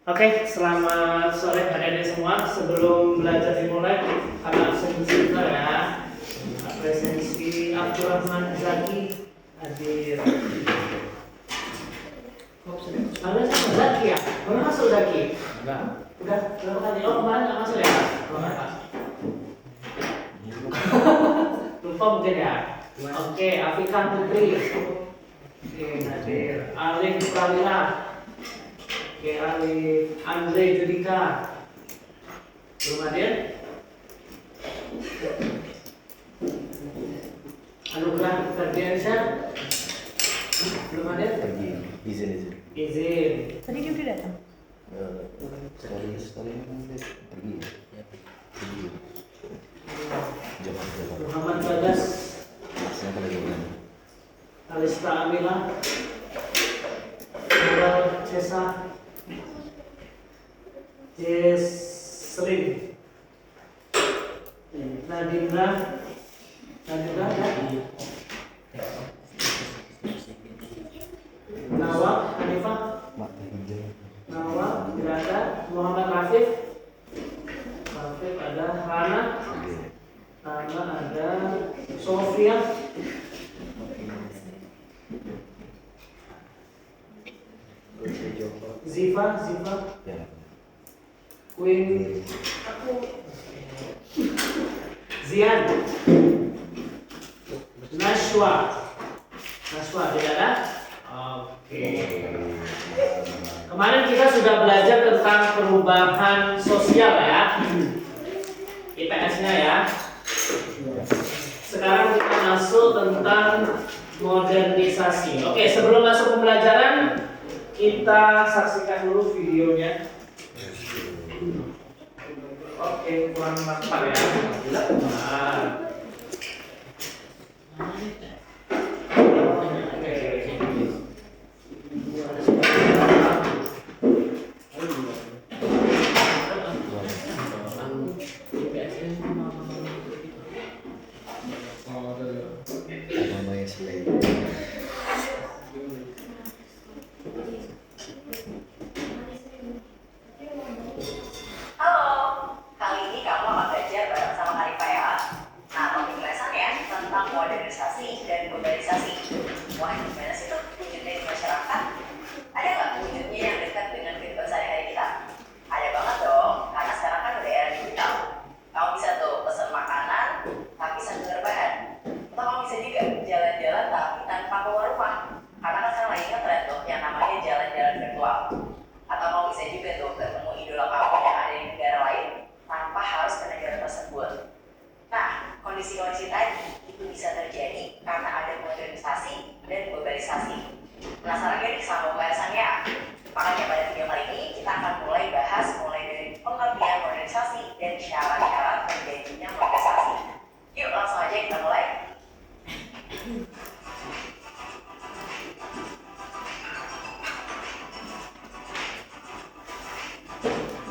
Oke, selamat sore adik-adik semua. Sebelum belajar dimulai, karena sebentar ya. Presensi Abdurrahman Zaki hadir. Ada sama Zaki ya? Belum masuk Zaki? Enggak. Udah berapa kali? Oh kemarin nggak masuk ya? Lupa mungkin ya? Oke, Afika Putri. Oke, hadir. Alif Pramila. Oke, Alif Andre Judika. Belum hadir? Anugerah Ferdiansyah. Belum hadir? Pergi. Izin. Izin. Tadi dia udah datang. Sekali pergi. Pergi. Jangan. Muhammad Bagas. Siapa lagi bukan? Alista Amila. Nurul Cesa. Jesslyn. Nadira ya. Nawab Hanifah. Nawab tidak ada. Muhammad Rafif ada. Rana ada. Sofia. Ziva Ya. Queen Zian. Nashwa tidak ada? Oke. Kemarin kita sudah belajar tentang perubahan sosial ya, IPS-nya ya. Sekarang kita masuk tentang modernisasi. Oke, sebelum masuk pembelajaran kita saksikan dulu videonya. Oke, kurang nampak ya. Nah.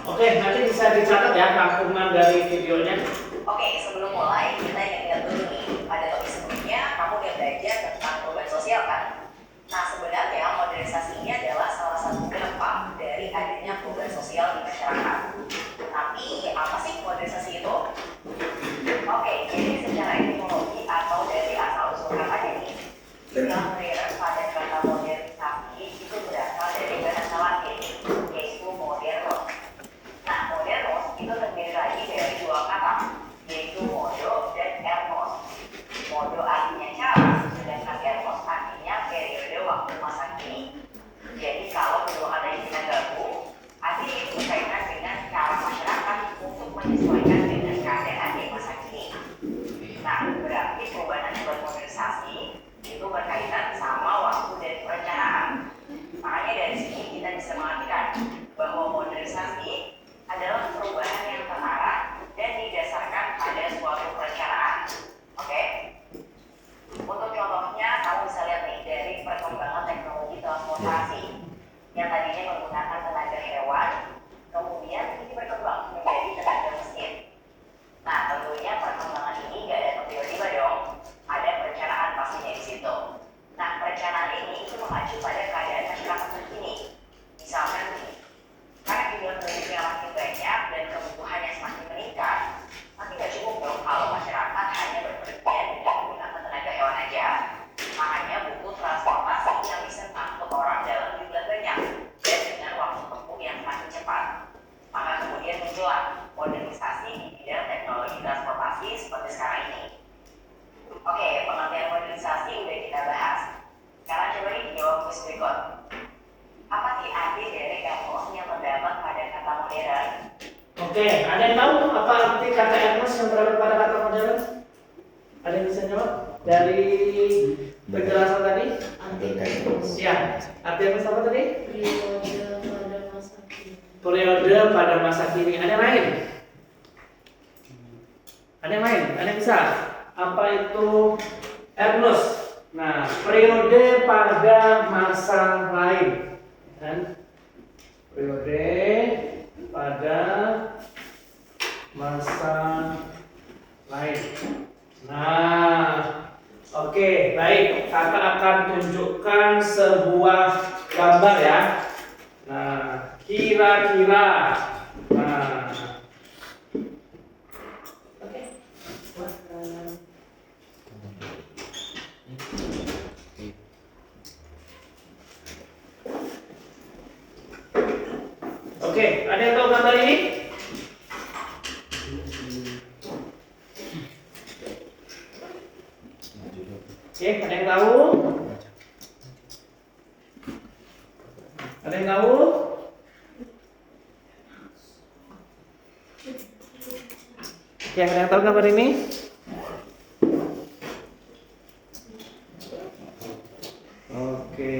Oke, nanti bisa dicatat ya rangkuman dari videonya. Oke, sebelum mulai kita ingat dulu nih, pada topik sebelumnya kamu udah belajar tentang perubahan sosial kan? Nah, sebenarnya modernisasi ini adalah salah satu dampak dari adanya perubahan sosial di masyarakat. Tapi apa sih modernisasi itu? Oke, jadi secara etimologi atau dari asal usul katanya nih, istilah modern pada kata modernisasi itu berasal dari bahasa Latin, yaitu modernos. Nah, modernos itu terdiri lagi dari dua kata, yaitu modo dan ermos. Modo artinya cara, sedangkan ermos artinya periode waktu masa kini. Jadi kalau kedua kata ini kita gabung, artinya itu berkaitan dengan cara masyarakat untuk menyesuaikan dengan keadaan di masa kini. Nah, berarti perubahan akibat modernisasi itu berkaitan sama waktu dan perencanaan. Makanya dari sini kita bisa mengartikan bahwa modernisasi adalah perubahan yang terarah dan didasarkan pada suatu perencanaan. Oke? Untuk contohnya, kamu bisa lihat nih dari perkembangan teknologi transportasi yang tadinya menggunakan tenaga hewan, kemudian ini berkembang menjadi tenaga mesin. Nah, tentunya perkembangan ini nggak datang tiba-tiba dong. Ada perencanaan pastinya di situ. Nah, perencanaan ini itu mengacu pada keadaan masyarakat terkini. Misalkan nih, karena Oke, ada yang tahu apa arti kata Ernest yang berada pada kata modern? Ada yang bisa jawab? Dari penjelasan tadi? Ya, arti Ernest apa tadi? Periode pada masa kini. Ada yang lain? Ada yang lain? Ada yang bisa? Apa itu Ernest? Nah, periode pada masa lain, kan? Periode pada masa lain. Nah, oke, baik. Kakak akan tunjukkan sebuah gambar ya. Nah, kira-kira. Nah, oke. Oke, ada yang tahu gambar ini? Oke, ada yang tahu? Ada yang tahu? Oke, ada yang tahu gambar ini? Oke.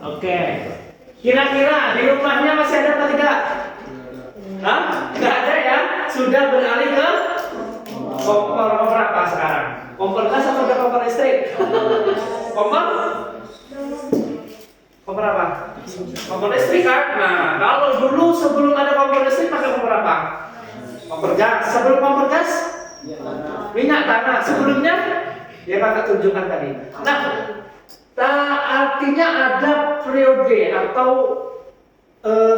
Oke. Kira-kira di rumahnya masih ada apa tidak? Hah? Tidak ada ya? Sudah beralih ke kompor apa sekarang? Kompor gas atau udah kompor listrik? Kompor? Kompor apa? Kompor listrik kan? Nah, kalau dulu sebelum ada kompor listrik pakai kompor apa? Kompor gas. Sebelum kompor gas? Minyak tanah. Sebelumnya? Ya kakak tunjukkan tadi. Nah, artinya ada periode atau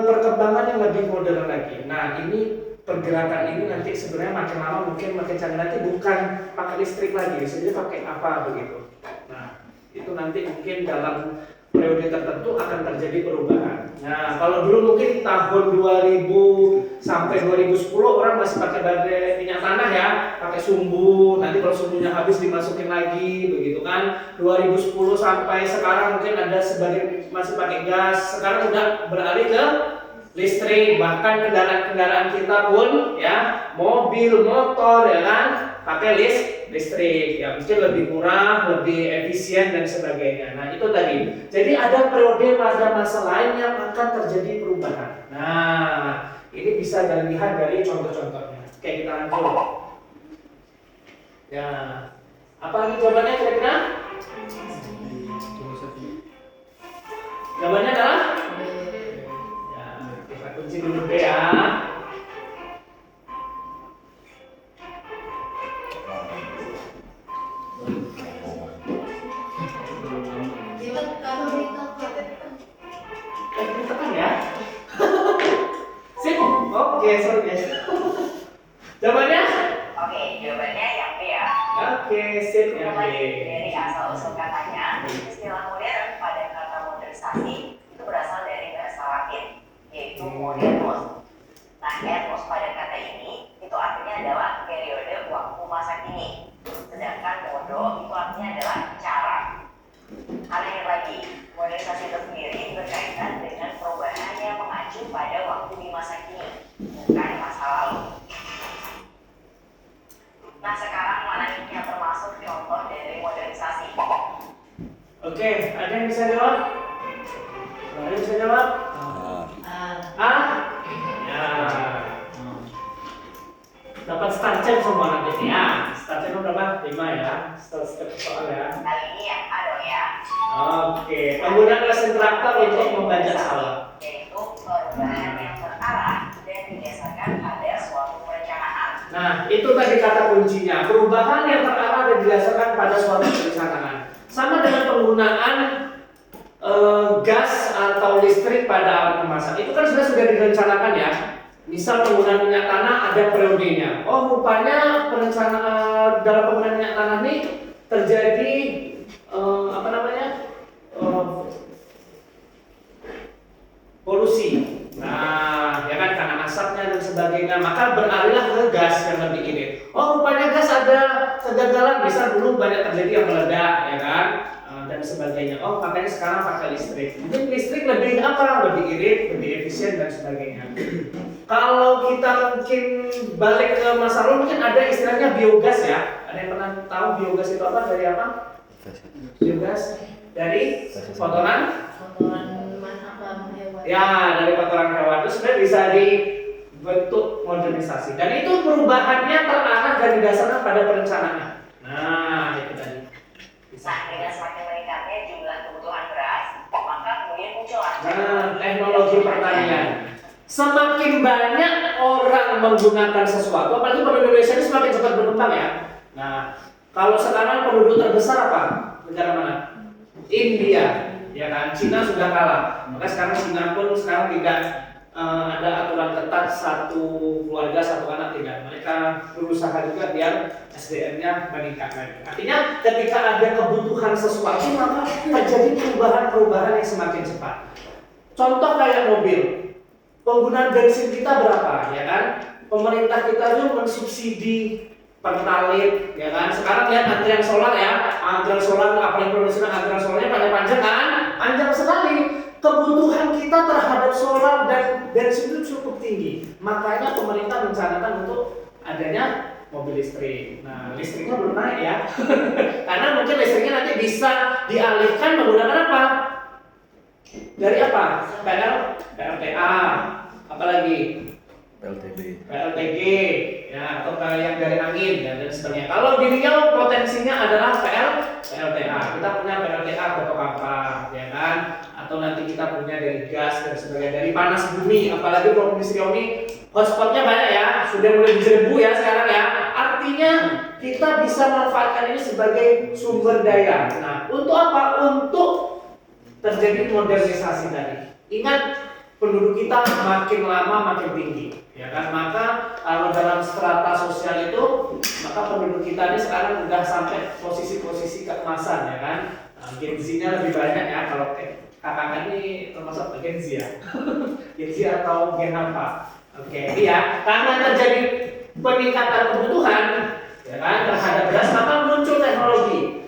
perkembangan yang lebih modern lagi. Nah, ini pergerakan ini nanti sebenarnya makin lama mungkin makin canggih, nanti bukan pakai listrik lagi, jadi pakai apa begitu. Nah, itu nanti mungkin dalam periode tertentu akan terjadi perubahan. Nah, kalau dulu mungkin tahun 2000 sampai 2010 orang masih pakai baterai minyak tanah ya, pakai sumbu. Nanti kalau sumbunya habis dimasukin lagi, begitu kan. 2010 sampai sekarang mungkin ada sebagian masih pakai gas. Sekarang udah beralih ke listrik. Bahkan kendaraan-kendaraan kita pun ya, mobil, motor ya kan, pakai listrik ya, mungkin lebih murah, lebih efisien dan sebagainya. Nah, itu tadi. Jadi ada periode pada masa lain yang akan terjadi perubahan. Nah, ini bisa dilihat dari contoh-contohnya. Oke, kita lanjut. Ya, apa lagi jawabannya kira-kira? Jawabannya adalah? Ya, kita kunci dulu ya. Tekan ya. Sip. Oke, sorry guys. Jawabannya? Oke, jawabannya yang B ya. Oke, sip ya. Mulai dari asal usul katanya, istilah modern pada kata modernisasi itu berasal dari bahasa Latin, yaitu modernus. Nah, ethnos pada kata ini itu artinya adalah periode waktu masa kini, sedangkan modo itu artinya adalah cara. Aneh lagi, modernisasi itu sendiri berkaitan dengan perubahan yang mengacu pada waktu di masa kini, bukan masa lalu. Nah, sekarang mana nih yang termasuk contoh dari modernisasi? Oke, ada yang bisa jawab? Ada yang bisa jawab? Ah? Ya. Dapat starchen semua nanti ya. Starchen berapa? 5 ya. Setiap soal ya. Kali ini yang A dong ya. Oke, penggunaan mesin traktor untuk membaca sawah. Yaitu perubahan yang terarah dan didasarkan pada suatu perencanaan. Nah, itu tadi kata kuncinya. Perubahan yang terarah dan didasarkan pada suatu perencanaan. Sama dengan penggunaan gas atau listrik pada alat memasak. Itu kan sudah direncanakan ya. Misal penggunaan minyak tanah ada periodenya. Oh, rupanya perencanaan dalam penggunaan minyak tanah ini terjadi polusi. Nah, ya kan karena asapnya dan sebagainya, maka beralihlah ke gas yang lebih irit. Oh, rupanya gas ada kegagalan, bisa dulu banyak terjadi yang meledak, ya kan, dan dan sebagainya. Oh, makanya sekarang pakai listrik. Mungkin listrik lebih apa? Lebih irit, lebih efisien dan sebagainya. Kalau kita mungkin balik ke masa lalu, mungkin ada istilahnya biogas ya. Ada yang pernah tahu biogas itu apa? Dari apa? Biogas dari kotoran? Ya, dari kotoran hewan itu sebenarnya bisa dibentuk modernisasi. Dan itu perubahannya terarah dari dasarnya pada perencanaan. Nah, itu tadi. Nah, dengan semakin meningkatnya jumlah kebutuhan beras, maka kemudian muncullah teknologi pertanian. Semakin banyak orang menggunakan sesuatu, apalagi kalau Indonesia ini semakin cepat berkembang ya. Nah, kalau sekarang penduduk terbesar apa? Negara mana? India, ya kan? Cina sudah kalah. Maka sekarang Cina pun sekarang tidak ada aturan ketat satu keluarga satu anak, tidak. Mereka berusaha juga biar SDM-nya meningkat lagi. Artinya ketika ada kebutuhan sesuatu maka terjadi perubahan-perubahan yang semakin cepat. Contoh kayak mobil, penggunaan bensin kita berapa, ya kan? Pemerintah kita tuh mensubsidi pertalite, ya kan? Sekarang lihat antrian solar ya, antrian solar apalagi produksi antrian solarnya panjang-panjang kan? Panjang sekali. Kebutuhan kita terhadap solar dan bensin itu cukup tinggi. Makanya pemerintah mencanangkan untuk adanya mobil listrik. Nah, listriknya belum naik ya. Karena mungkin listriknya nanti bisa dialihkan menggunakan apa? Dari apa? PLTA, apalagi? PLTG, ya, atau yang dari angin dan sebagainya. Kalau di Riau potensinya adalah PLTA. Kita punya PLTA Kota Kampar, ya kan? Atau nanti kita punya dari gas dan sebagainya, dari panas bumi. Apalagi Provinsi Riau ini hotspotnya banyak ya, sudah mulai diserbu ya sekarang ya. Artinya kita bisa manfaatkan ini sebagai sumber daya. Nah, untuk apa? Untuk terjadi modernisasi tadi. Ingat, penduduk kita makin lama makin tinggi, ya kan? Maka kalau dalam strata sosial itu, maka penduduk kita ini sekarang sudah sampai posisi-posisi keemasan, ya kan? Nah, Gen Z-nya lebih banyak ya. Kalau kakak ini termasuk Gen Z ya. Gen Z atau Gen apa? Oke, iya. Karena terjadi peningkatan kebutuhan, ya kan, terhadap beras, maka muncul teknologi.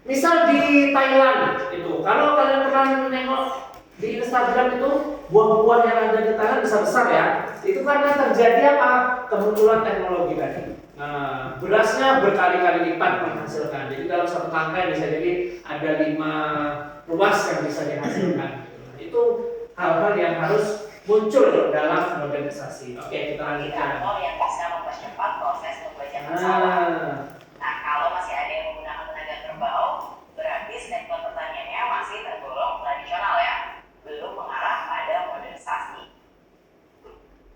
Misal di Thailand itu, kalau kalian pernah nengok di Instagram itu buah-buah yang ada di Thailand besar-besar ya, itu karena terjadi apa? Kemunculan teknologi tadi. Nah, berasnya berkali-kali lipat menghasilkan. Jadi dalam satu tangkai bisa jadi ada 5 ruas yang bisa dihasilkan. Itu hal-hal yang harus muncul dalam modernisasi. Oke, kita lanjutkan. yang bisa mempercepat proses pembelajaran sawah. Nah, kalau masih ada yang menggunakan tenaga kerbau, berarti sektor pertaniannya masih tergolong tradisional ya, belum mengarah pada modernisasi.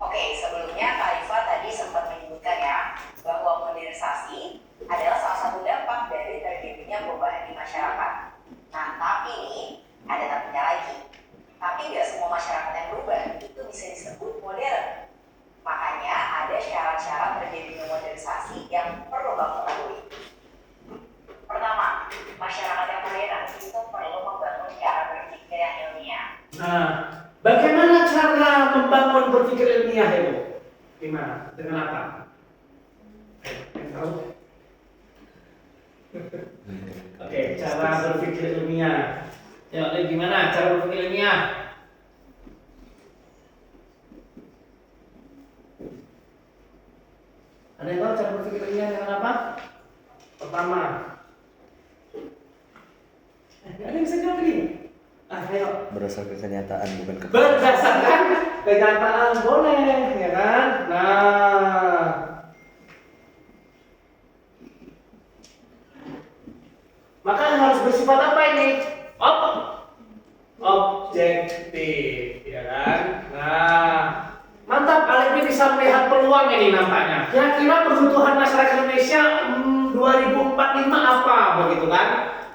Oke, sebelumnya Kak Rifa tadi sempat menyebutkan ya, bahwa modernisasi adalah salah satu dampak dari terjadinya perubahan di masyarakat. Nah, tapi ini ada tapinya lagi. Tapi nggak semua masyarakat yang berubah itu bisa disebut modern. Makanya ada syarat-syarat terjadinya modernisasi yang perlu kamu ketahui. Pertama, masyarakat yang modern itu perlu membangun cara berpikir yang ilmiah. Nah, bagaimana cara membangun berpikir ilmiah itu? Gimana? Dengan apa? Oke, cara berpikir ilmiah. Ya, gimana cara berpikir ilmiah? Ada yang tahu cara berpikir ilmiah dengan apa? Pertama, ada yang bisa jawab ini? Ayo. Berdasarkan kenyataan bukan Berdasarkan kenyataan boleh, ya kan? Nah, maka harus bersifat apa ini? Objektif, ya kan? Nah, mantap. Alif ini bisa melihat peluang ini nampaknya. Kira-kira kebutuhan masyarakat Indonesia 2045 apa, begitu kan?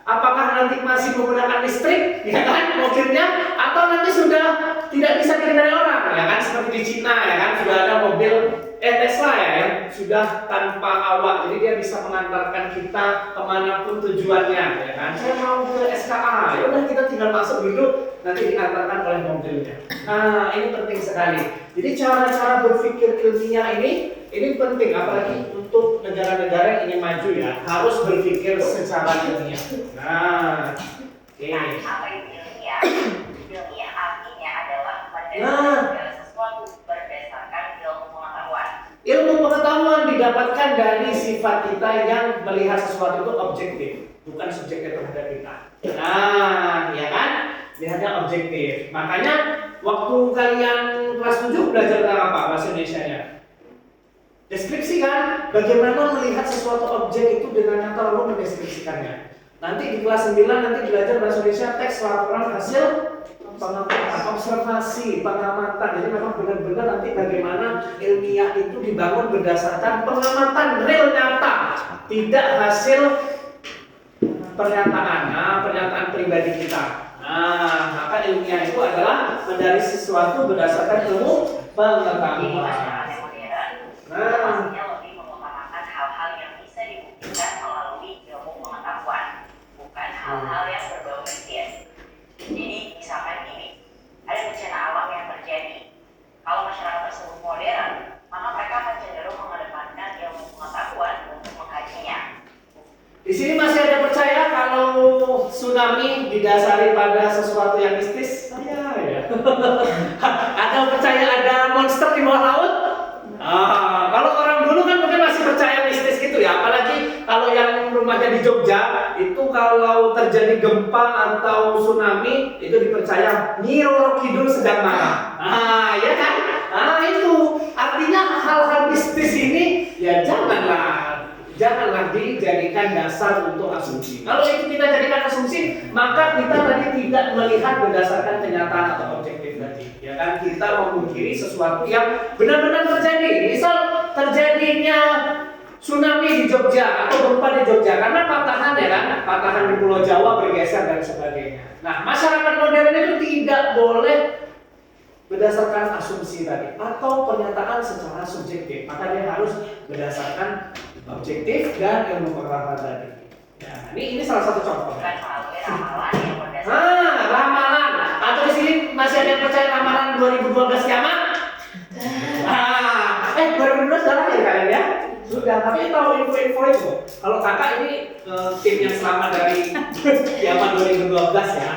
Apakah nanti masih menggunakan listrik, ya kan, mobilnya, atau nanti sudah tidak bisa dikendali orang, ya kan, seperti di Cina, ya kan, sudah ada mobil Tesla ya, yang sudah tanpa awak, jadi dia bisa mengantarkan kita kemanapun tujuannya, ya kan. Saya mau ke SKA, ya udah kita tinggal masuk dulu, nanti diantarkan oleh mobilnya. Nah, ini penting sekali. Jadi cara-cara berpikir ilmiah ini penting, apalagi untuk negara-negara yang ingin maju ya, harus berpikir secara ilmiah. Nah, Oke. Nah, apa itu ilmiah? Ilmiah artinya adalah Nah. mendasarkan segala sesuatu berdasarkan ilmu pengetahuan. Ilmu pengetahuan didapatkan dari sifat kita yang melihat sesuatu itu objektif, bukan subjektif terhadap kita. Nah, ya kan? Lihatnya objektif. Makanya waktu kalian kelas 7 belajar tentang apa bahasa Indonesianya? Deskripsi kan? Bagaimana melihat sesuatu objek itu dengan nyata lalu mendeskripsikannya. Nanti di kelas 9 nanti belajar bahasa Indonesia teks laporan hasil pengamatan, observasi, pengamatan. Jadi memang benar-benar nanti bagaimana ilmiah itu dibangun berdasarkan pengamatan real nyata, tidak hasil pernyataan pribadi kita. Nah, maka ilmiah itu adalah mencari sesuatu berdasarkan ilmu Jadi pengetahuan. masyarakat yang modern pastinya lebih mengutamakan hal-hal yang bisa dibuktikan melalui ilmu pengetahuan, bukan hal-hal yang berbau mistis. Jadi misalkan gini, ada bencana alam yang terjadi. Kalau masyarakat tersebut modern, maka mereka akan cenderung mengedepankan ilmu pengetahuan untuk mengkajinya. Di sini masih ada percaya kalau tsunami didasari pada sesuatu yang mistis? Saya ya. Ada percaya ada monster di bawah laut? Kalau orang dulu kan mungkin masih percaya mistis gitu ya. Apalagi kalau yang rumahnya di Jogja itu kalau terjadi gempa atau tsunami itu dipercaya Nyi Roro Kidul sedang marah. Ya kan? Itu artinya hal-hal mistis ini ya janganlah dijadikan dasar untuk asumsi. Kalau itu kita jadikan asumsi, maka kita tadi tidak melihat berdasarkan kenyataan atau objektif tadi. Ya kan, kita memungkiri sesuatu yang benar-benar terjadi. Misal terjadinya tsunami di Jogja atau gempa di Jogja karena patahan ya kan, patahan di Pulau Jawa bergeser dan sebagainya. Nah, masyarakat modern itu tidak boleh berdasarkan asumsi tadi atau pernyataan secara subjektif, maka dia harus berdasarkan objektif dan ilmu pengetahuan tadi. Ya, ini salah satu contoh. Bukan melalui ramalan yang berdasarkan Ramalan. Atau di sini masih ada yang percaya ramalan 2012 kiamat? 2012 sudah lahir kalian ya? Sudah, tapi tahu info-info itu. Kalau kakak ini tim yang selamat dari kiamat 2012 ya.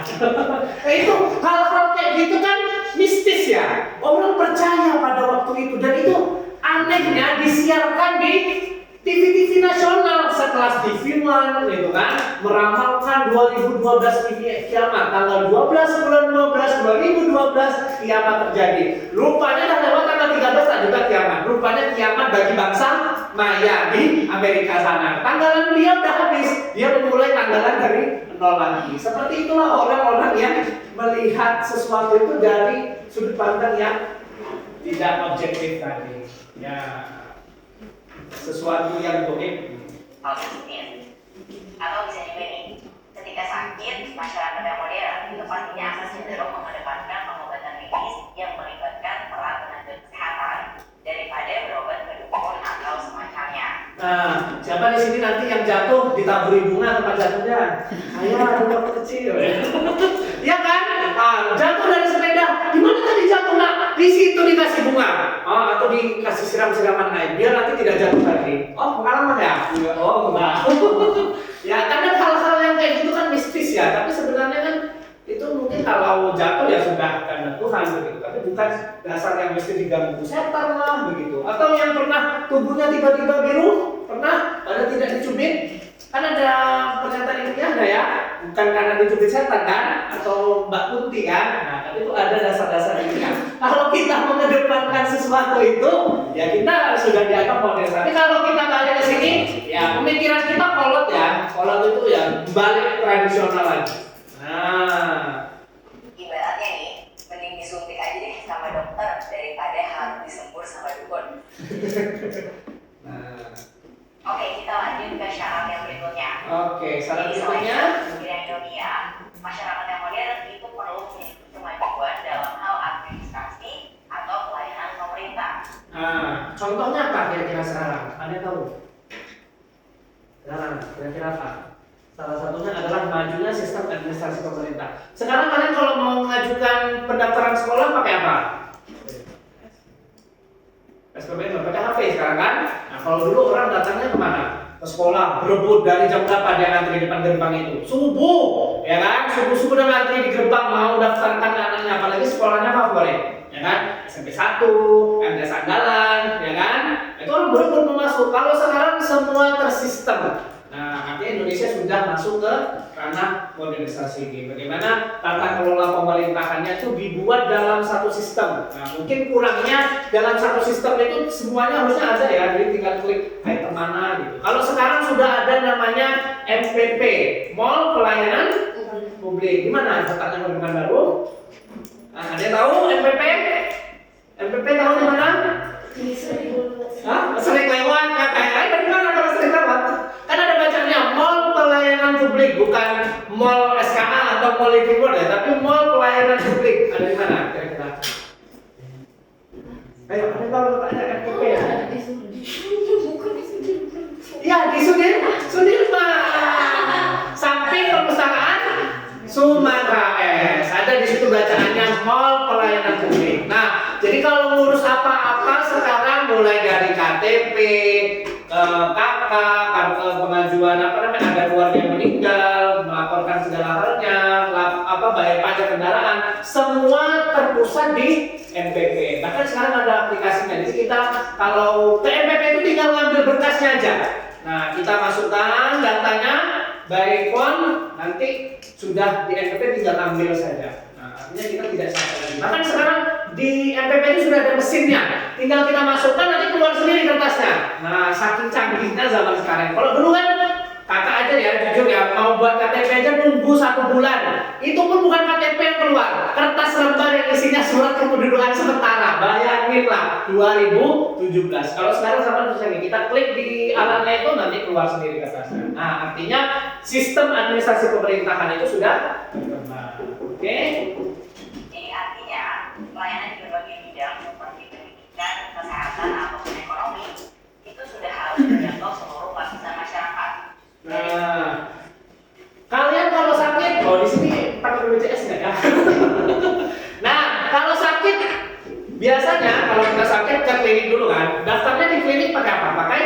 Itu hal-hal kayak gitu kan mistis ya. Orang percaya pada waktu itu dan itu anehnya disiarkan di TV-TV nasional sekelas TV One gitu kan meramalkan 2012 kiamat tanggal 12 bulan 12 2012 kiamat terjadi. Rupanya dah lewat tanggal 13 tak juga kiamat. Rupanya kiamat bagi bangsa Maya di Amerika sana. Tanggalan dia udah habis. Dia memulai tanggalan dari nol lagi. Seperti itulah orang-orang yang melihat sesuatu itu dari sudut pandang yang tidak objektif tadi. Ya. Sesuatu yang goib hal positif. Atau bisa juga nih, ketika sakit, masyarakat yang modern itu pastinya akan cenderung mengedepankan pengobatan medis yang melibatkan peran tenaga kesehatan daripada berobat ke dukun atau semacamnya. Nah, siapa di sini nanti yang jatuh ditaburi bunga tempat jatuhnya? Saya ada waktu kecil. Ya kan? Jatuh dari sepeda. Di mana tadi jatuh nak? Di situ dikasih bunga. Atau dikasih siram-siraman air biar nanti tidak jatuh lagi. Oh, pengalaman ya? Oh, enggak. Ya, karena hal-hal yang kayak gitu kan mistis ya. Tapi sebenarnya kan itu mungkin kalau jatuh ya sudah karena Tuhan begitu. Tapi bukan dasar yang mesti diganggu setan lah begitu. Atau yang pernah tubuhnya tiba-tiba biru, pernah ada tidak dicubit. Kan ada pernyataan ilmiah ada ya, bukan karena dicubit setan kan, atau Mbak Kunti kan. Nah, tapi itu ada dasar-dasar ilmiah. Kalau kita mengedepankan sesuatu itu, ya kita sudah dianggap modern. Tapi kalau kita balik ke sini, ya pemikiran kita kolot ya, kolot itu ya balik tradisional lagi. Nah, Ibaratnya nih, mending disuntik aja deh sama dokter daripada harus disembur sama dukun. nah. Oke, kita lanjut ke syarat yang berikutnya. Oke, syarat Jadi berikutnya. selain kebudayaan ilmiah, masyarakat yang modern itu perlu memiliki kemajuan dalam hal administrasi atau pelayanan pemerintah. Contohnya apa kira-kira sekarang? Anda tahu? Sekarang, kira-kira apa? Salah satunya adalah majunya sistem administrasi pemerintah. Sekarang kalian kalau mau mengajukan pendaftaran sekolah pakai apa? SPPN pakai HP sekarang kan? Nah, kalau dulu orang datangnya kemana? ke sekolah, berebut dari jam berapa dia ngantri di depan gerbang itu? Subuh, ya kan? Subuh-subuh udah ngantri di gerbang mau daftarkan anaknya, apalagi sekolahnya favorit, ya kan? SMP 1, MTS andalan, ya kan? Itu orang berebut mau masuk. Kalau sekarang semua tersistem. Nah, artinya Indonesia sudah masuk ke ranah modernisasi ini. Bagaimana tata kelola pemerintahannya itu dibuat dalam satu sistem. Nah, mungkin kurangnya dalam satu sistem itu semuanya harusnya ada ya, jadi tinggal klik item mana gitu. Kalau sekarang sudah ada namanya MPP, Mall Pelayanan Publik. Gimana catatnya Pemerintahan Baru? Nah, ada yang tahu MPP? MPP tahu di mana? Hah? Sering lewat katanya. Dari mana kalau sering lewat? Kan ada bacanya Mall Pelayanan Publik, bukan Mall SKA atau Mall Living ya, tapi Mall Pelayanan Publik. Ada di mana kira-kira? Ayo, ada tahu letaknya MPP ya? Iya, di Sudirman. Samping perpustakaan Sumatera S. Ada di situ bacaannya Mall Pelayanan Publik. Nah, jadi kalau ngurus apa-apa sekarang mulai dari KTP, KK, kartu pengajuan ada keluarga yang meninggal, melaporkan segala halnya, bayar pajak kendaraan, semua terpusat di MPP. Bahkan sekarang ada aplikasinya. Jadi kita kalau ke MPP itu tinggal ngambil berkasnya aja. Nah, kita masukkan datanya by phone, nanti sudah di MPP tinggal ambil saja. Nah, artinya kita tidak sampai lagi. Bahkan sekarang di MPP itu sudah ada mesinnya, tinggal kita masukkan nanti keluar sendiri kertasnya. Nah, saking canggihnya zaman sekarang. Kalau dulu kan kakak aja ya, jujur ya, mau buat KTP aja nunggu 1 bulan. Itu pun bukan KTP yang keluar, kertas lembar yang isinya surat kependudukan sementara. Bayangin lah, 2017. Kalau sekarang sama seperti kita klik di alatnya itu nanti keluar sendiri kertasnya. Nah, artinya sistem administrasi pemerintahan itu sudah berkembang. Oke? Jadi artinya pelayanan di berbagai bidang seperti pendidikan, kesehatan, ataupun ekonomi itu sudah harus menjangkau seluruh lapisan masyarakat. Nah, kalian kalau sakit, di sini pakai BPJS nggak ya? Nah, kalau sakit, biasanya kalau kita sakit ke klinik dulu kan, daftarnya di klinik pakai apa? Pakai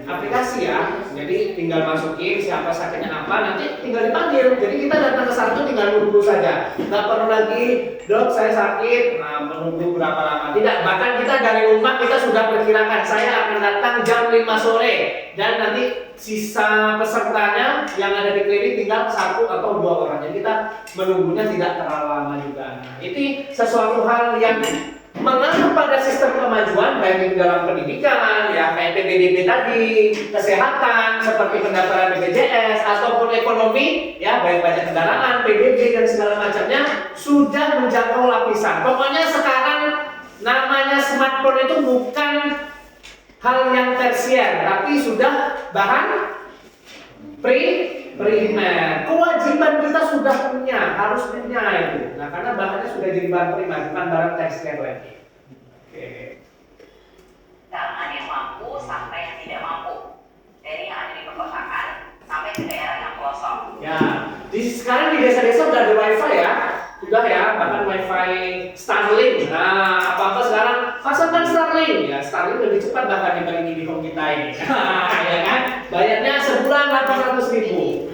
aplikasi ya. Jadi tinggal masukin siapa sakitnya apa, nanti tinggal dipanggil. Jadi kita datang ke sana tuh tinggal nunggu saja. Nggak perlu lagi, dok saya sakit, nah menunggu berapa lama. Tidak, bahkan kita dari rumah kita sudah perkirakan saya akan datang jam 5 sore dan nanti sisa pesertanya yang ada di klinik tinggal 1 atau 2 orang. Jadi kita menunggunya tidak terlalu lama juga. Nah, ini sesuatu hal yang mengacu pada sistem kemajuan baik di dalam pendidikan ya kayak PPDB tadi, kesehatan seperti pendaftaran BPJS ataupun ekonomi ya baik pajak kendaraan, PBB dan segala macamnya sudah menjangkau lapisan. Pokoknya sekarang namanya smartphone itu bukan hal yang tersier tapi sudah bahan primer. Kewajiban kita sudah punya, harus punya itu. Nah, karena bahannya sudah jadi bahan primer, bukan barang tersier lagi. Oke. Kalangan yang mampu sampai yang tidak mampu, dari yang ada di perkotaan sampai ke daerah yang pelosok. Ya, sekarang di desa-desa udah ada wifi ya, sudah ya, bahkan wifi Starlink. Nah, apa-apa sekarang pasangkan Starlink. Ya, Starlink lebih cepat bahkan dibanding di home kita ini. Ya kan? Bayarnya sebulan 800.000.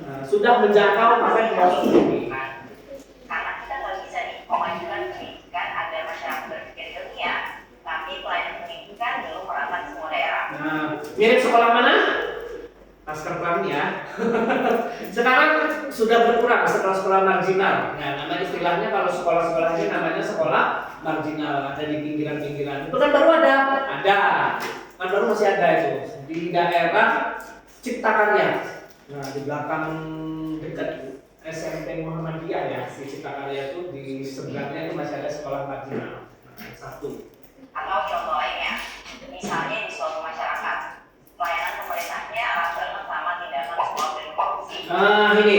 Nah, sudah menjangkau sampai ke pelosok ini. Karena kita nggak bisa nih memajukan pendidikan agar masyarakat berpikir ilmiah, tapi pelayanan pendidikan belum merata di semua daerah. Nah, mirip sekolah mana? Masker Kami ya. Sekarang sudah berkurang sekolah-sekolah marginal. Nah, nama istilahnya kalau sekolah-sekolah ini namanya sekolah marginal, ada di pinggiran-pinggiran. Itu kan baru ada. Kan baru masih ada itu di daerah Cipta Karya. Nah, di belakang dekat SMP Muhammadiyah ya, di Cipta Karya itu di sebelahnya itu masih ada sekolah marginal. Nah, 1. Atau contoh lainnya, misalnya di suatu masyarakat, pelayanan pemerintahnya erat banget sama tindakan suap dan korupsi. Ini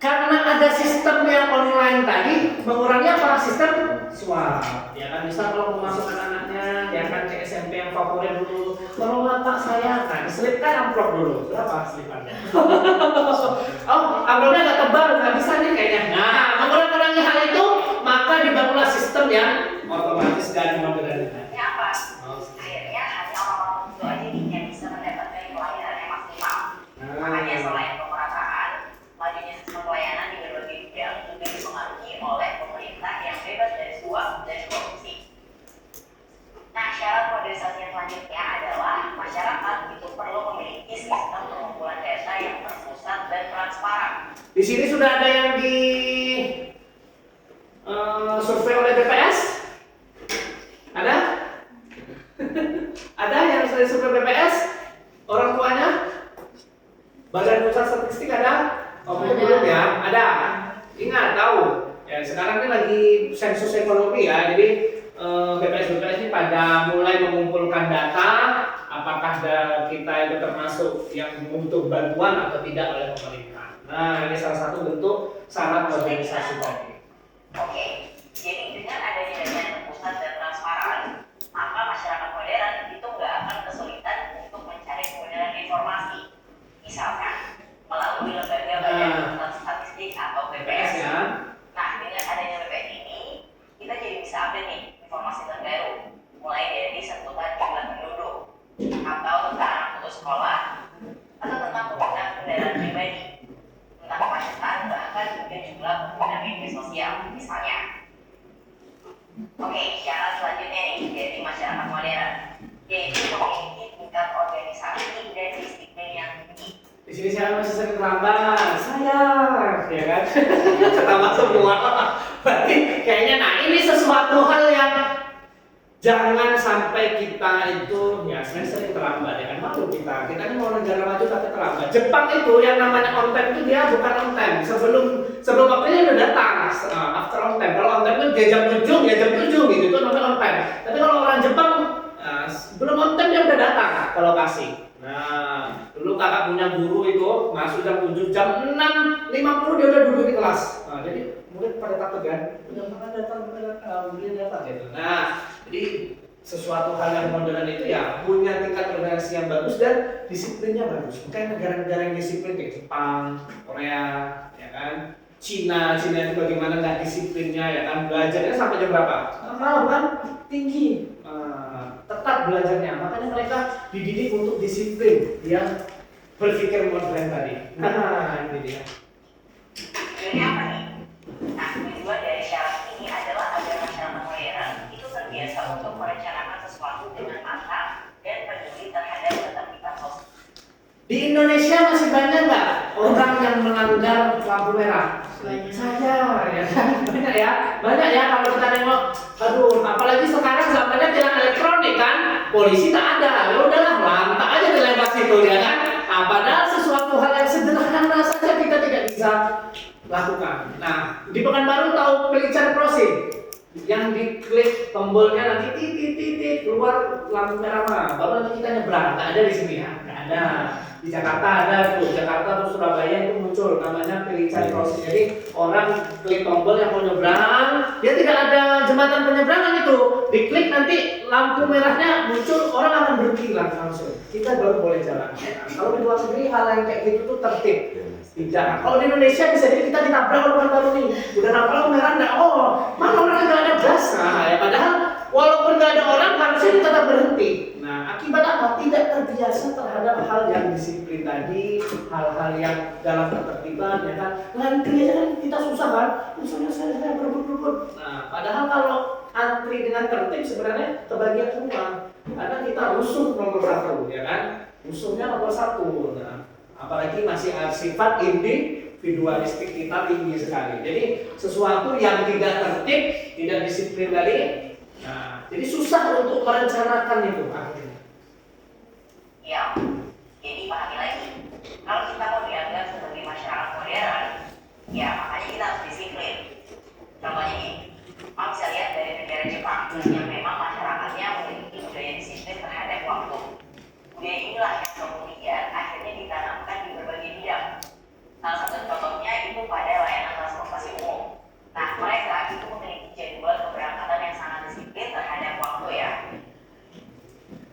karena ada sistem yang online tadi mengurangi apa? Sistem suap. Ya kan bisa kalau memasukkan anaknya, ya kan cek SMP yang favorit dulu. Kalau bapak saya kan selipkan amplop dulu. Berapa selipannya? Amplopnya agak tebal, nggak bisa nih kayaknya. Nah, mengurangi hal itu, maka dibangunlah sistem yang otomatis dan modern. Akhirnya apa? Akhirnya hanya orang-orang itu aja nih yang bisa mendapatkan pelayanan dan korupsi. Nah, syarat modernisasi yang selanjutnya adalah masyarakat itu perlu memiliki sistem pengumpulan data yang terpusat dan transparan. Di sini sudah ada yang di survei oleh BPS? Ada? Ada yang sudah survei BPS? Orang tuanya? Badan Pusat Statistik ada? Oh, belum ya? Ada. Ingat, tahu. Ya, sekarang ini lagi sensus ekonomi ya. Jadi BPS ini pada mulai mengumpulkan data apakah kita itu termasuk yang butuh bantuan atau tidak oleh pemerintah. Nah, ini salah satu bentuk syarat organisasi tadi. Oke, jadi dengan adanya data yang terpusat dan transparan, maka masyarakat modern itu nggak akan kesulitan untuk mencari kebenaran informasi. Misalkan melalui lembaga badan pusat statistik atau BPS. Ya. Nah, dengan adanya BPS ini, kita jadi bisa update nih informasi terbaru, mulai dari seputar jumlah penduduk, atau tentang anak putus sekolah, atau tentang penggunaan kendaraan pribadi, tentang kemacetan, bahkan juga jumlah pengguna media sosial, misalnya. Oke, syarat selanjutnya nih dari masyarakat modern, yaitu memiliki tingkat organisasi dan disiplin yang tinggi. Di sini saya masih sering terlambat, saya, ya kan? Terlambat semua. Berarti kayaknya, nah ini sesuatu hal yang jangan sampai kita itu, ya sering terlambat ya kan, malu kita ini mau negara maju tapi terlambat. Jepang itu yang namanya on time itu dia bukan on time, sebelum waktunya udah datang, after on time. Kalau on time itu dia jam 7, ya jam 7 gitu, itu namanya on time. Tapi kalau orang Jepang, belum on time dia udah datang ke lokasi. Nah, dulu kakak punya guru itu masuk jam 7, jam 6.50 dia udah duduk di kelas. Nah, jadi murid pada takut kan, udah mana datang gitu. Nah, jadi sesuatu hal yang modern itu ya punya tingkat organisasi yang bagus dan disiplinnya bagus. Mungkin negara-negara yang disiplin kayak Jepang, Korea, ya kan, Cina itu bagaimana nggak disiplinnya ya kan, belajarnya sampai jam berapa? Malah kan tinggi. Tetap belajarnya, makanya mereka dididik untuk disiplin yang berpikir modern tadi. Nah, ini dia. Ini apa nih? Nah, tujuan dari syarat ini adalah agar masyarakat modern itu terbiasa untuk merencanakan sesuatu dengan matang dan peduli terhadap ketertiban sosial. Di Indonesia masih banyak nggak orang yang melanggar lampu merah? Saya, ya banyak ya kalau kita nengok. Aduh, apalagi sekarang zamannya tilang elektronik kan, polisi tak ada, ya udahlah lantak aja dilempar situ ya kan. Nah, padahal sesuatu hal yang sederhana saja kita tidak bisa lakukan. Nah, di Pekanbaru tahu pelican crossing, yang diklik tombolnya nanti titit keluar lampu merah mah, baru nanti kita nyebrang. Nggak ada di sini ya, nggak ada. Di Jakarta ada tuh, Jakarta atau Surabaya itu muncul namanya pelican crossing. Jadi orang klik tombol yang mau nyebrang, dia tidak ada jembatan penyeberangan itu, diklik nanti lampu merahnya muncul, orang akan berhenti langsung. Kita baru boleh jalan. Nah, kalau di luar negeri hal yang kayak gitu tuh tertib. Tidak. Kalau di Indonesia bisa jadi kita ditabrak oleh baru nih. Udah nabrak lampu merah enggak? Oh, mana orang nggak ada gas? Nah, ya padahal walaupun nggak ada orang harusnya tetap berhenti. Nah, akibat apa? Tidak terbiasa terhadap hal yang disiplin tadi, hal-hal yang dalam ketertiban, ya kan? Ngantri aja kan kita susah kan? Misalnya saya berebut-rebut. Nah, padahal kalau antri dengan tertib sebenarnya kebagian semua. Karena kita rusuh nomor 1, ya kan? Rusuhnya nomor 1. Nah, apalagi masih sifat individualistik kita tinggi sekali. Jadi sesuatu yang tidak tertib, tidak disiplin tadi, nah, jadi susah untuk merencanakan itu akhirnya. Ya, jadi pahami lagi. Kalau kita mau dianggap sebagai masyarakat modern, ya makanya kita harus disiplin. Contohnya nih, kamu bisa lihat dari negara Jepang yang memang masyarakatnya memiliki budaya disiplin terhadap waktu. Budaya inilah yang kemudian akhirnya ditanamkan di berbagai bidang. Salah satu contohnya itu pada layanan transportasi umum. Nah, mereka itu memiliki jadwal keberangkatan yang sangat disiplin terhadap waktu ya.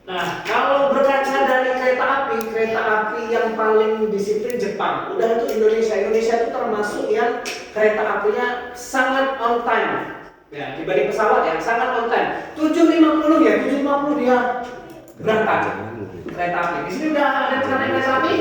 Nah, kalau berkaca dari kereta api yang paling disiplin Jepang. Udah itu Indonesia itu termasuk yang kereta apinya sangat on time. Ya, dibanding pesawat ya, sangat on time. 7.50 dia berangkat. Kereta api. Di sini udah ada naik kereta api?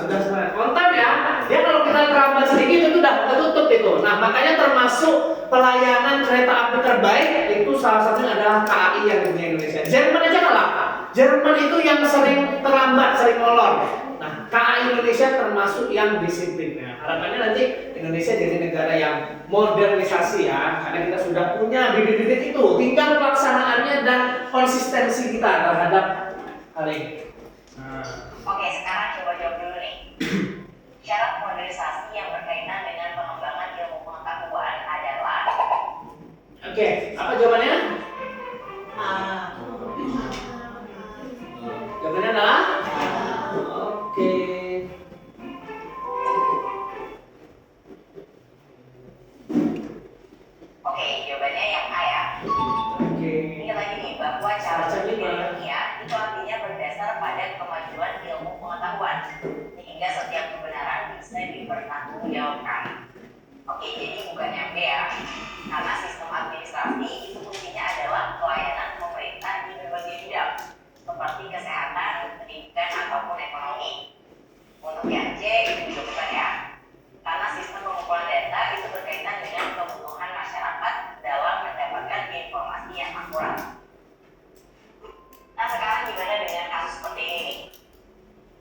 Sudah on time ya. Dia kalau kita terlambat sedikit itu udah ketutup itu. Nah, makanya termasuk termasuk pelayanan kereta api terbaik itu salah satunya adalah KAI yang punya Indonesia. Jerman aja kalah. Jerman itu yang sering terlambat, sering molor. Nah, KAI Indonesia termasuk yang disiplin. Nah, harapannya nanti Indonesia jadi negara yang modernisasi ya, karena kita sudah punya bibit-bibit itu. Tinggal pelaksanaannya dan konsistensi kita terhadap hal ini. Nah. Oke, sekarang coba jawab dulu nih. Syarat modernisasi yang berkaitan dengan pengembangan ilmu pengetahuan adalah. Oke, apa jawabannya? Jawabannya adalah? Oke. Oke, jawabannya yang A ya. Oke. Ini lagi nih bahwa cara berpikir ilmiah itu artinya berdasar pada kemajuan ilmu pengetahuan sehingga setiap kebenaran bisa dipertanggungjawabkan. Oke, jadi bukan yang B ya. Karena sistem administrasi itu fungsinya adalah pelayanan pemerintah di berbagai bidang seperti kesehatan, pendidikan ataupun ekonomi. Untuk yang C itu juga bukan ya. Karena sistem pengumpulan data itu berkaitan dengan kebutuhan masyarakat dalam mendapatkan informasi yang akurat. Nah, sekarang gimana dengan kasus seperti ini?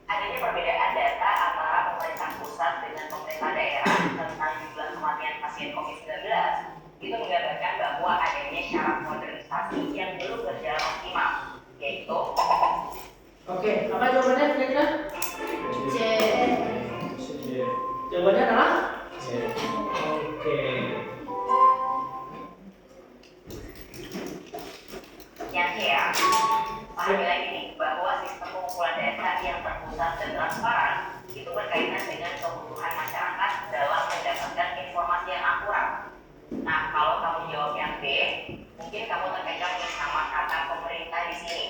Adanya perbedaan data antara pemerintah pusat dengan pemerintah daerah tentang jumlah kematian pasien COVID-19 itu menggambarkan bahwa adanya syarat modernisasi yang belum berjalan optimal, yaitu. Oke, apa jawabannya kira-kira? C. Jawabannya adalah? Oke. Yang C ya. Pahami lagi nih bahwa sistem pengumpulan data yang terpusat dan transparan itu berkaitan dengan kebutuhan masyarakat dalam mendapatkan informasi yang akurat. Nah, kalau kamu jawab yang B, mungkin kamu terkecoh nih sama kata pemerintah di sini.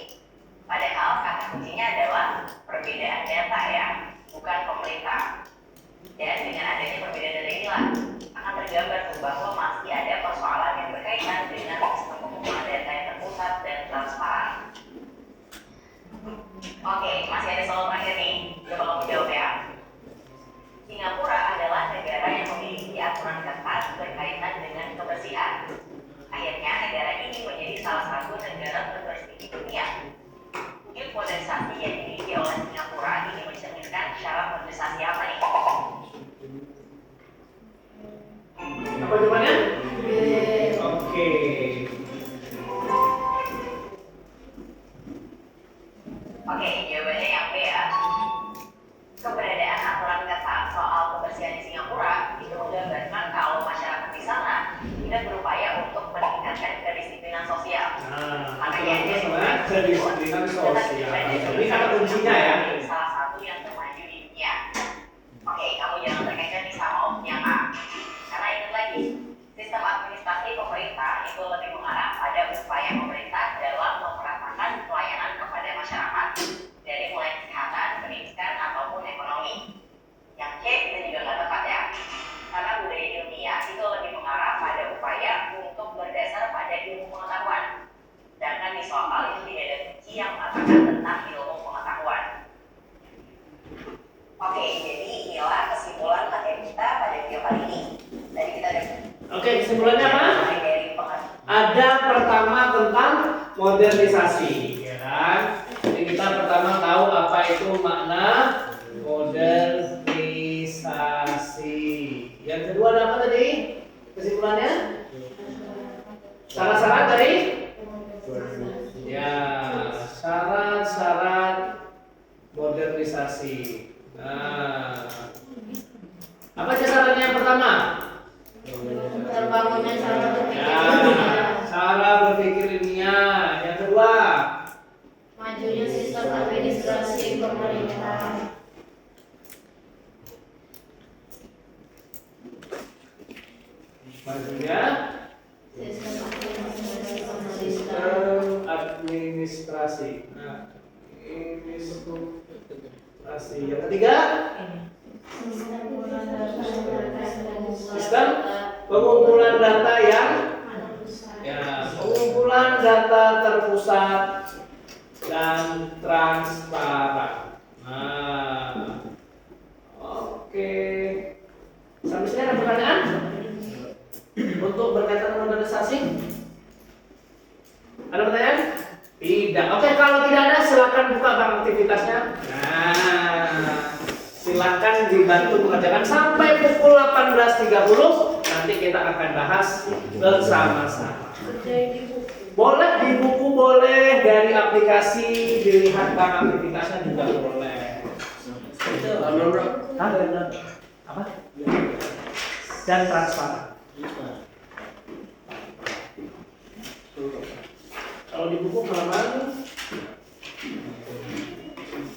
Padahal kata kuncinya adalah perbedaan data ya, bukan pemerintah. Dan dengan adanya perbedaan data inilah akan tergambar bahwa masih ada persoalan yang berkaitan dengan sistem pengumpulan data yang terpusat dan transparan. Oke, masih ada soal terakhir nih, coba kamu jawab ya. Singapura adalah negara yang memiliki aturan ketat berkaitan dengan kebersihan. Akhirnya negara ini menjadi salah satu negara terbersih di dunia. Wujud modernisasi yang dimiliki oleh Singapura ini mencerminkan syarat modernisasi apa nih? Apa jawabannya? B. Oke. Oke, jawabannya yang B ya. Keberadaan aturan ketat soal kebersihan di Singapura itu menggambarkan kalau masyarakat di sana tidak berupaya untuk meningkatkan kedisiplinan sosial. Nah, aturannya sebenarnya kedisiplinan sosial. Ini kata kuncinya ya. Salah satu yang termaju di dunia. Oke, kamu jangan terkecoh nih sama opsi yang A. Karena ingat lagi, sistem administrasi pemerintah itu lebih mengarah pada upaya pemerintah dalam memeratakan pelayanan kepada masyarakat dari mulai kesehatan, pendidikan ataupun ekonomi. Yang C itu juga nggak tepat ya, karena budaya ilmiah itu lebih mengarah pada upaya untuk berdasar pada ilmu pengetahuan. Sedangkan di soal itu tidak ada kunci yang mengatakan tentang ilmu pengetahuan. Oke, jadi inilah kesimpulan materi kita pada video kali ini. Tadi kita ada. Oke, kesimpulannya apa? Dari pengertian. Ada pertama tentang modernisasi, ya kan? Jadi kita pertama tahu apa itu makna modernisasi. Yang kedua ada apa tadi? Kesimpulannya? Syarat-syarat dari? Ya, syarat-syarat modernisasi. Nah, apa aja syaratnya yang pertama? Terbangunnya cara berpikir Ya, ilmiah. cara berpikir ilmiah. Yang kedua, Majunya sistem administrasi pemerintah. majunya Sistem administrasi pemerintah. sistem administrasi. Nah, administrasi. Yang ketiga, sistem pengumpulan data yang pengumpulan data terpusat dan transparan. Nah, oke. Sampai sini ada pertanyaan? Untuk berkaitan modernisasi, ada pertanyaan? Tidak. Oke, kalau tidak ada silakan buka bang aktivitasnya. Nah, silakan dibantu mengerjakan sampai pukul 18.30. Nanti kita akan bahas bersama-sama. Boleh di buku, boleh dari aplikasi, dilihat bang aktivitasnya juga boleh. Apa? Dan transparan. Kalau di buku halaman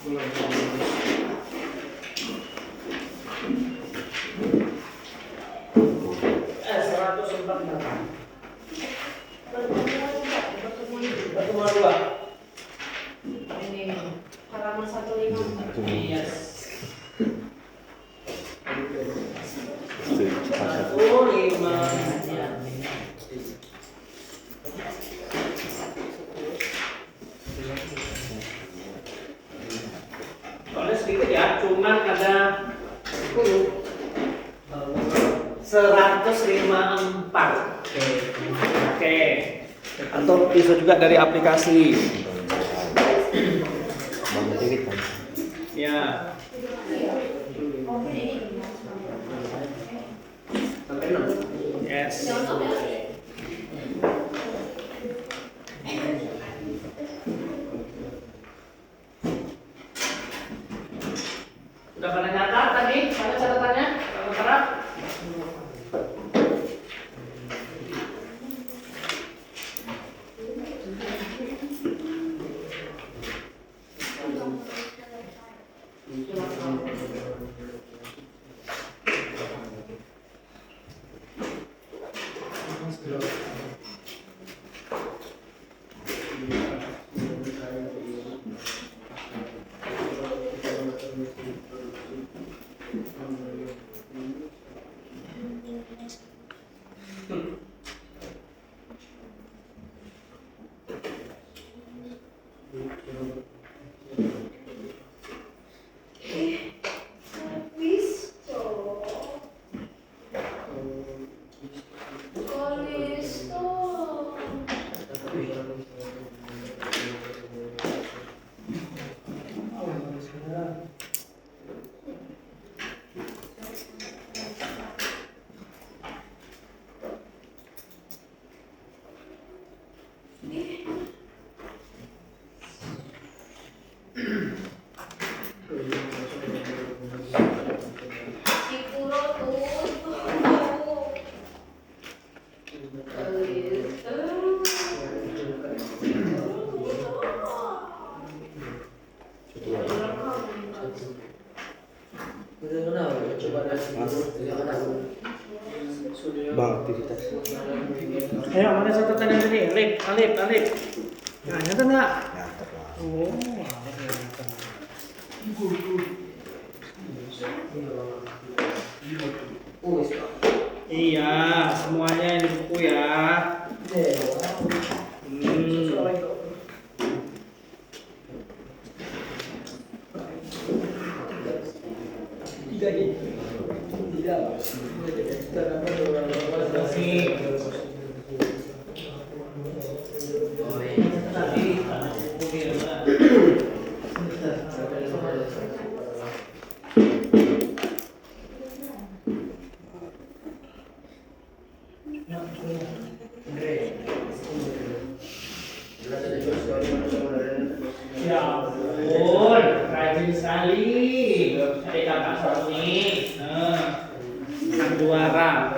148. Pertemuan 2. Ini halaman 154. Yes. Satu. 1, 5. Soalnya sedikit ya, cuman ada 10. 154. Oke. Atau bisa juga dari aplikasi. Bangun dikit kan. Ya. Yes. Udah pada nyatat tadi? Mana catatannya? Kamu terap? Bang aktivitas. Ayo, mana catatannya tadi? Alip. Nah, nyata nggak? Ya, terlah. Oh, iya, semuanya yang di buku ya. Ya ampun, rajin sekali. Adik kakak Sony. Sang juara.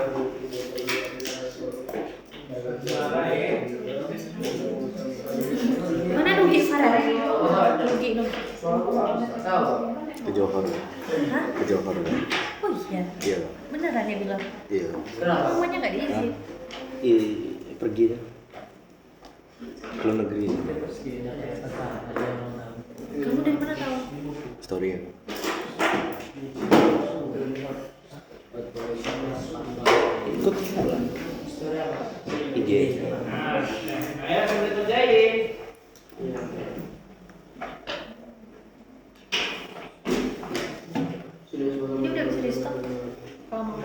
Juara ya. Mana Nugi Farah? Nugi. Ke Johor. Hah? Ke Johor. Oh iya. Iya. Beneran ya bilang? Iya. Semuanya nggak diisi. Pergi deh. Ke luar negeri. Kamu dari mana tahu? Story ya. Ikut lah. IG. Nah, ayo sambil kerjain. Ini udah bisa di stop. Kalau mau.